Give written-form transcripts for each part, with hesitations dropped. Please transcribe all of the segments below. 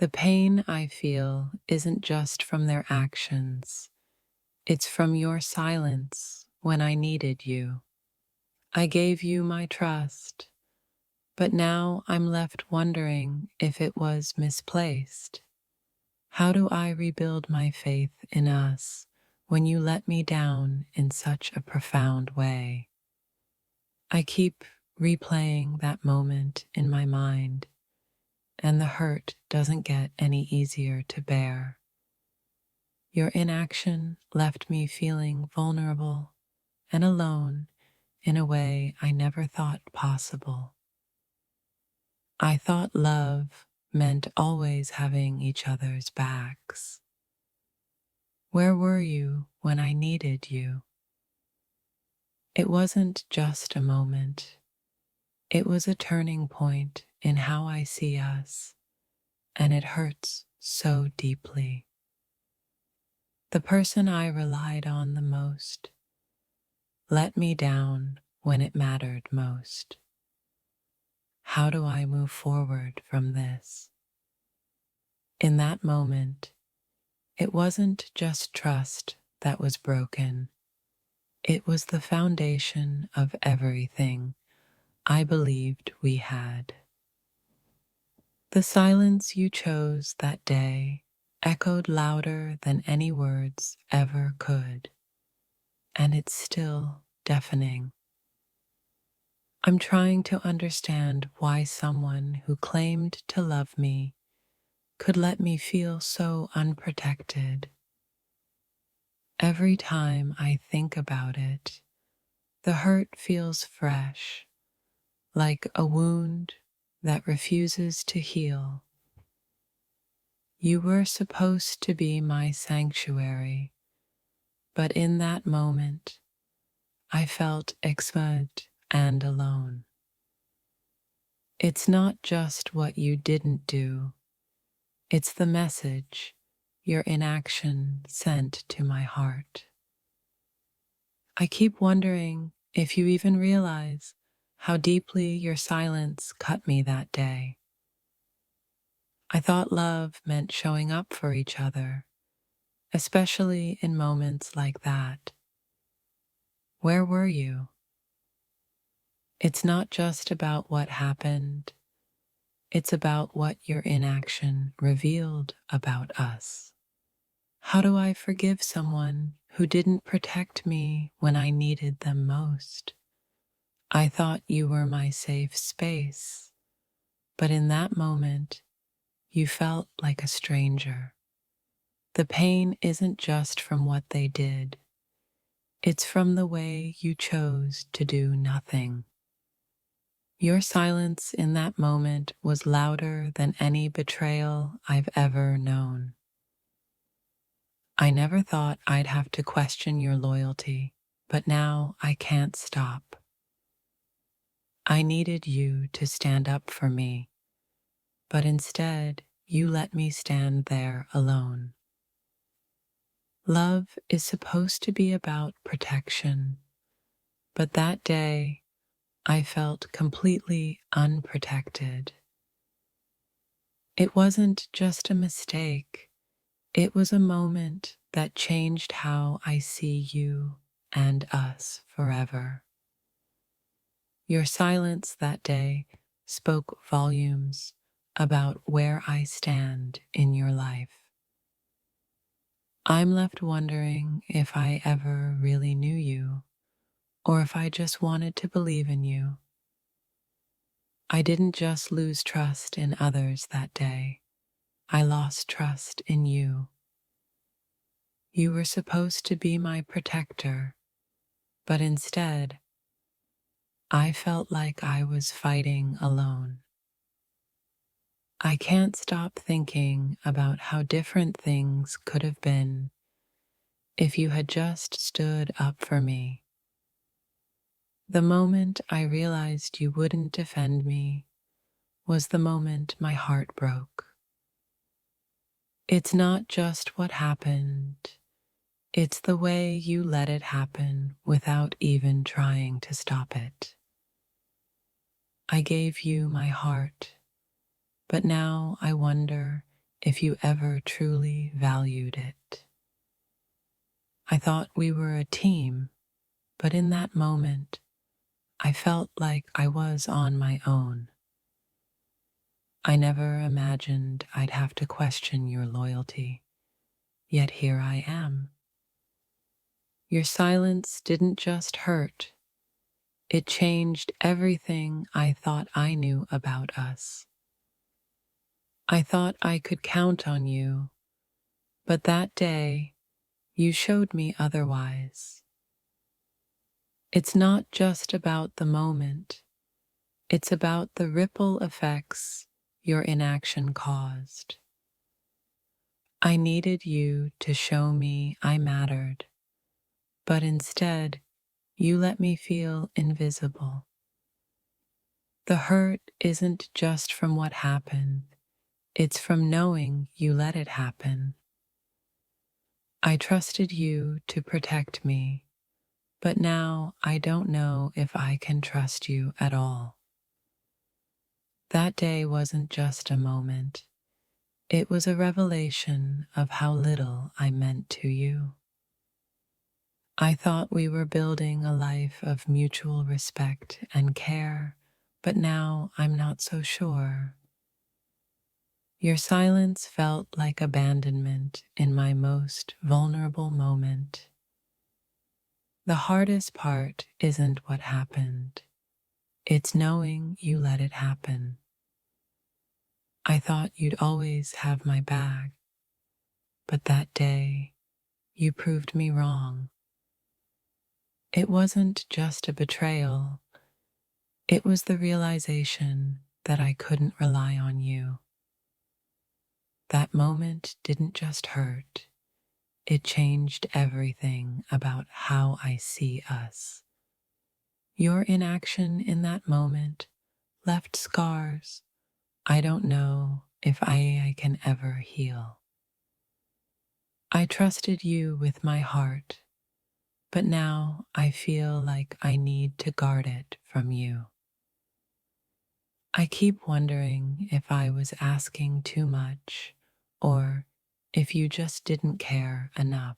The pain I feel isn't just from their actions, it's from your silence when I needed you. I gave you my trust, but now I'm left wondering if it was misplaced. How do I rebuild my faith in us when you let me down in such a profound way? I keep replaying that moment in my mind, and the hurt doesn't get any easier to bear. Your inaction left me feeling vulnerable and alone in a way I never thought possible. I thought love meant always having each other's backs. Where were you when I needed you? It wasn't just a moment. It was a turning point in how I see us, and it hurts so deeply. The person I relied on the most let me down when it mattered most. How do I move forward from this? In that moment, it wasn't just trust that was broken. It was the foundation of everything I believed we had. The silence you chose that day echoed louder than any words ever could, and it's still deafening. I'm trying to understand why someone who claimed to love me could let me feel so unprotected. Every time I think about it, the hurt feels fresh, like a wound that refuses to heal. You were supposed to be my sanctuary, but in that moment, I felt exposed and alone. It's not just what you didn't do, it's the message your inaction sent to my heart. I keep wondering if you even realize how deeply your silence cut me that day. I thought love meant showing up for each other, especially in moments like that. Where were you? It's not just about what happened, it's about what your inaction revealed about us. How do I forgive someone who didn't protect me when I needed them most? I thought you were my safe space, but in that moment, you felt like a stranger. The pain isn't just from what they did, it's from the way you chose to do nothing. Your silence in that moment was louder than any betrayal I've ever known. I never thought I'd have to question your loyalty, but now I can't stop. I needed you to stand up for me, but instead you let me stand there alone. Love is supposed to be about protection, but that day I felt completely unprotected. It wasn't just a mistake. It was a moment that changed how I see you and us forever. Your silence that day spoke volumes about where I stand in your life. I'm left wondering if I ever really knew you, or if I just wanted to believe in you. I didn't just lose trust in others that day. I lost trust in you. You were supposed to be my protector, but instead, I felt like I was fighting alone. I can't stop thinking about how different things could have been if you had just stood up for me. The moment I realized you wouldn't defend me was the moment my heart broke. It's not just what happened, it's the way you let it happen without even trying to stop it. I gave you my heart, but now I wonder if you ever truly valued it. I thought we were a team, but in that moment, I felt like I was on my own. I never imagined I'd have to question your loyalty, yet here I am. Your silence didn't just hurt, it changed everything I thought I knew about us. I thought I could count on you, but that day, you showed me otherwise. It's not just about the moment, it's about the ripple effects your inaction caused. I needed you to show me I mattered, but instead, you let me feel invisible. The hurt isn't just from what happened, it's from knowing you let it happen. I trusted you to protect me, but now I don't know if I can trust you at all. That day wasn't just a moment, it was a revelation of how little I meant to you. I thought we were building a life of mutual respect and care, but now I'm not so sure. Your silence felt like abandonment in my most vulnerable moment. The hardest part isn't what happened, it's knowing you let it happen. I thought you'd always have my back, but that day, you proved me wrong. It wasn't just a betrayal, it was the realization that I couldn't rely on you. That moment didn't just hurt, it changed everything about how I see us. Your inaction in that moment left scars I don't know if I can ever heal. I trusted you with my heart, but now I feel like I need to guard it from you. I keep wondering if I was asking too much or if you just didn't care enough.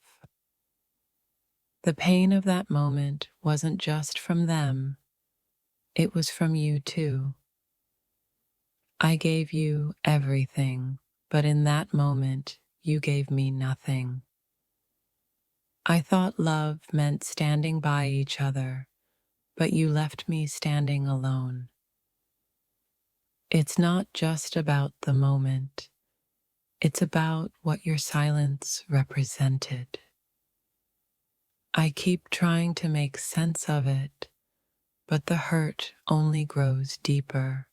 The pain of that moment wasn't just from them, it was from you too. I gave you everything, but in that moment, you gave me nothing. I thought love meant standing by each other, but you left me standing alone. It's not just about the moment, it's about what your silence represented. I keep trying to make sense of it, but the hurt only grows deeper.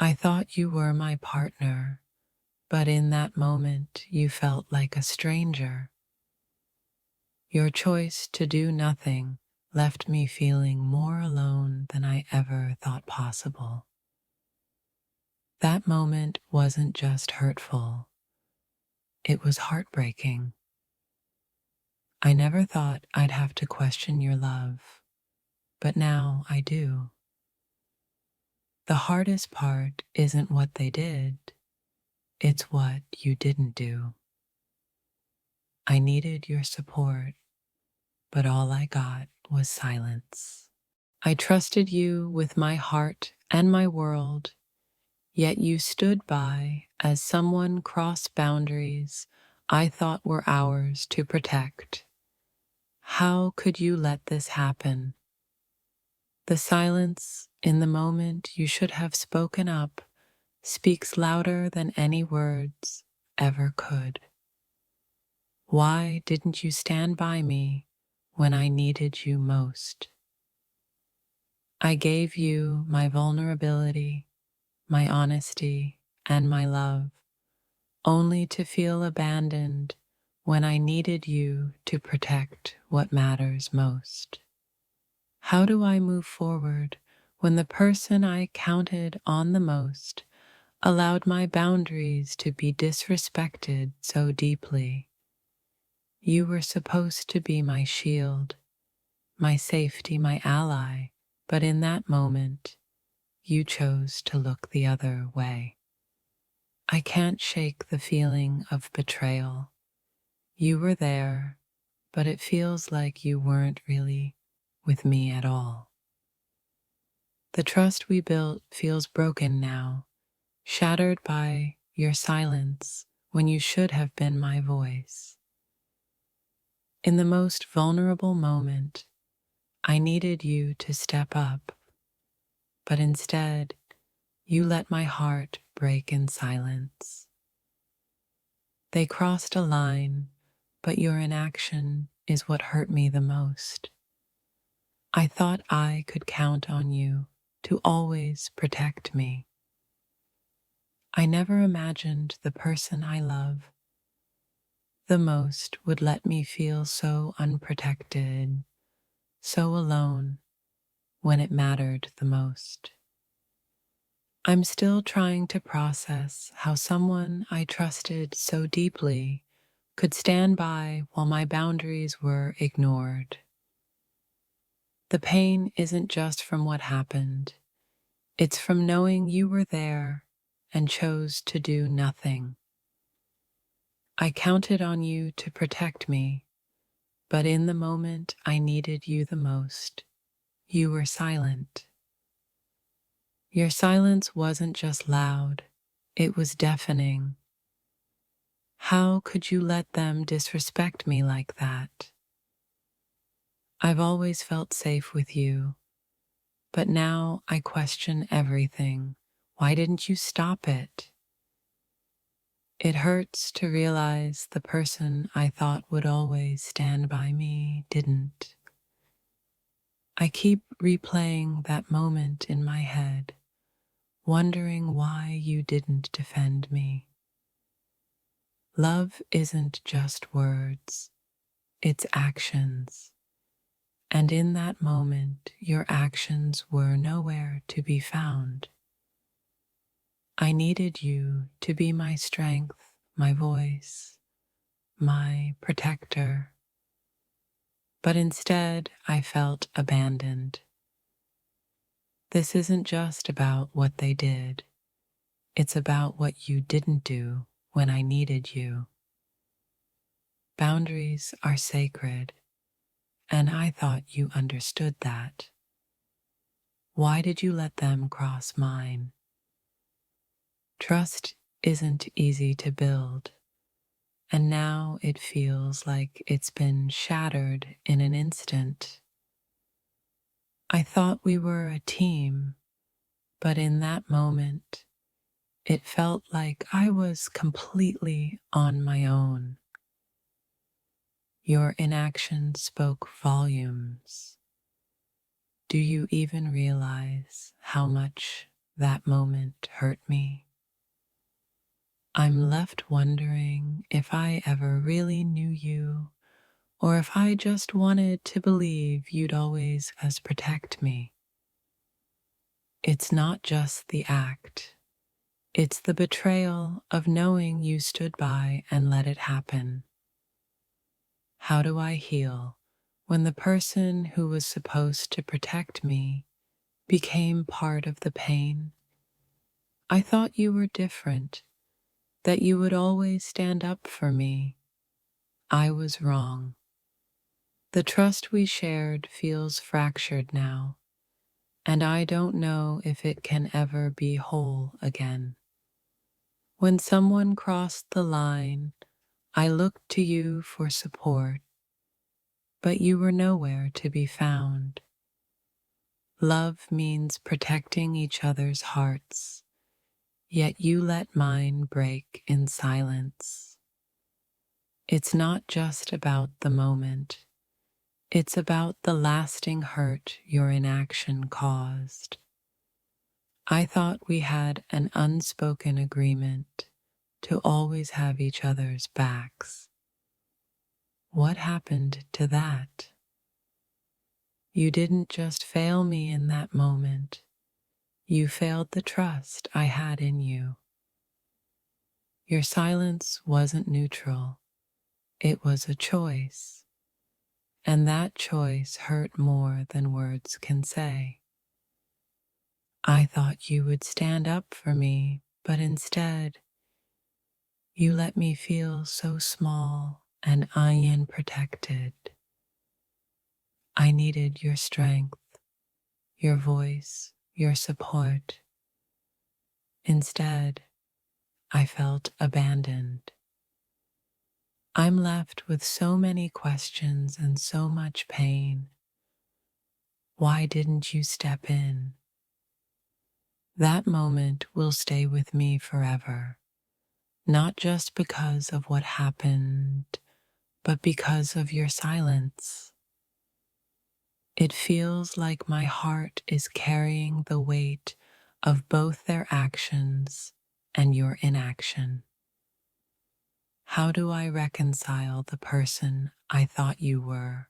I thought you were my partner, but in that moment you felt like a stranger. Your choice to do nothing left me feeling more alone than I ever thought possible. That moment wasn't just hurtful, it was heartbreaking. I never thought I'd have to question your love, but now I do. The hardest part isn't what they did, it's what you didn't do. I needed your support, but all I got was silence. I trusted you with my heart and my world, yet you stood by as someone crossed boundaries I thought were ours to protect. How could you let this happen? The silence in the moment you should have spoken up speaks louder than any words ever could. Why didn't you stand by me when I needed you most? I gave you my vulnerability, my honesty, and my love, only to feel abandoned when I needed you to protect what matters most. How do I move forward when the person I counted on the most allowed my boundaries to be disrespected so deeply? You were supposed to be my shield, my safety, my ally, but in that moment, you chose to look the other way. I can't shake the feeling of betrayal. You were there, but it feels like you weren't really with me at all. The trust we built feels broken now, shattered by your silence when you should have been my voice. In the most vulnerable moment, I needed you to step up, but instead, you let my heart break in silence. They crossed a line, but your inaction is what hurt me the most. I thought I could count on you to always protect me. I never imagined the person I love the most would let me feel so unprotected, so alone when it mattered the most. I'm still trying to process how someone I trusted so deeply could stand by while my boundaries were ignored. The pain isn't just from what happened, it's from knowing you were there and chose to do nothing. I counted on you to protect me, but in the moment I needed you the most, you were silent. Your silence wasn't just loud, it was deafening. How could you let them disrespect me like that? I've always felt safe with you, but now I question everything. Why didn't you stop it? It hurts to realize the person I thought would always stand by me didn't. I keep replaying that moment in my head, wondering why you didn't defend me. Love isn't just words, it's actions. And in that moment, your actions were nowhere to be found. I needed you to be my strength, my voice, my protector. But instead, I felt abandoned. This isn't just about what they did. It's about what you didn't do when I needed you. Boundaries are sacred, and I thought you understood that. Why did you let them cross mine? Trust isn't easy to build, and now it feels like it's been shattered in an instant. I thought we were a team, but in that moment, it felt like I was completely on my own. Your inaction spoke volumes. Do you even realize how much that moment hurt me? I'm left wondering if I ever really knew you, or if I just wanted to believe you'd always as protect me. It's not just the act, it's the betrayal of knowing you stood by and let it happen. How do I heal when the person who was supposed to protect me became part of the pain? I thought you were different, that you would always stand up for me. I was wrong. The trust we shared feels fractured now, and I don't know if it can ever be whole again. When someone crossed the line, I looked to you for support, but you were nowhere to be found. Love means protecting each other's hearts, yet you let mine break in silence. It's not just about the moment, it's about the lasting hurt your inaction caused. I thought we had an unspoken agreement to always have each other's backs. What happened to that? You didn't just fail me in that moment, you failed the trust I had in you. Your silence wasn't neutral, it was a choice, and that choice hurt more than words can say. I thought you would stand up for me, but instead, You let me feel so small and unprotected. I needed your strength, your voice, your support. Instead, I felt abandoned. I'm left with so many questions and so much pain. Why didn't you step in? That moment will stay with me forever, not just because of what happened, but because of your silence. It feels like my heart is carrying the weight of both their actions and your inaction. How do I reconcile the person I thought you were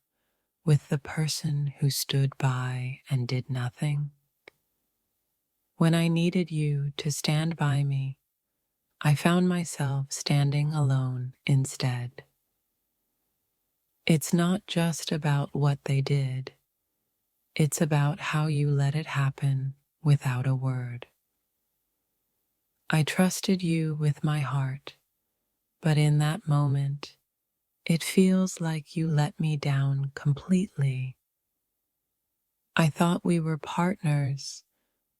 with the person who stood by and did nothing? When I needed you to stand by me, I found myself standing alone instead. It's not just about what they did, it's about how you let it happen without a word. I trusted you with my heart, but in that moment, it feels like you let me down completely. I thought we were partners,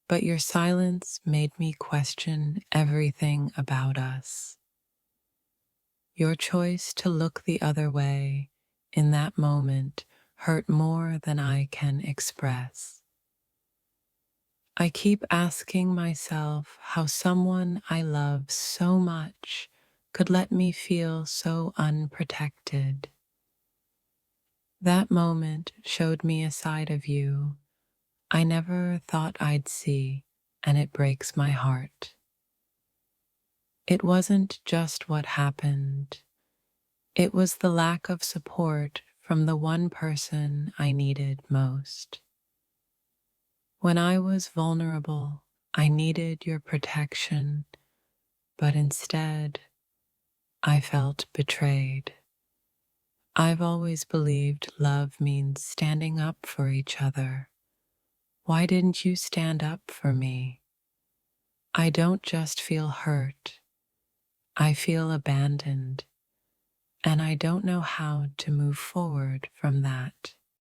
but your silence made me question everything about us. Your choice to look the other way in that moment hurt more than I can express. I keep asking myself how someone I love so much could let me feel so unprotected. That moment showed me a side of you I never thought I'd see, and it breaks my heart. It wasn't just what happened, it was the lack of support from the one person I needed most. When I was vulnerable, I needed your protection, but instead, I felt betrayed. I've always believed love means standing up for each other. Why didn't you stand up for me? I don't just feel hurt, I feel abandoned, and I don't know how to move forward from that.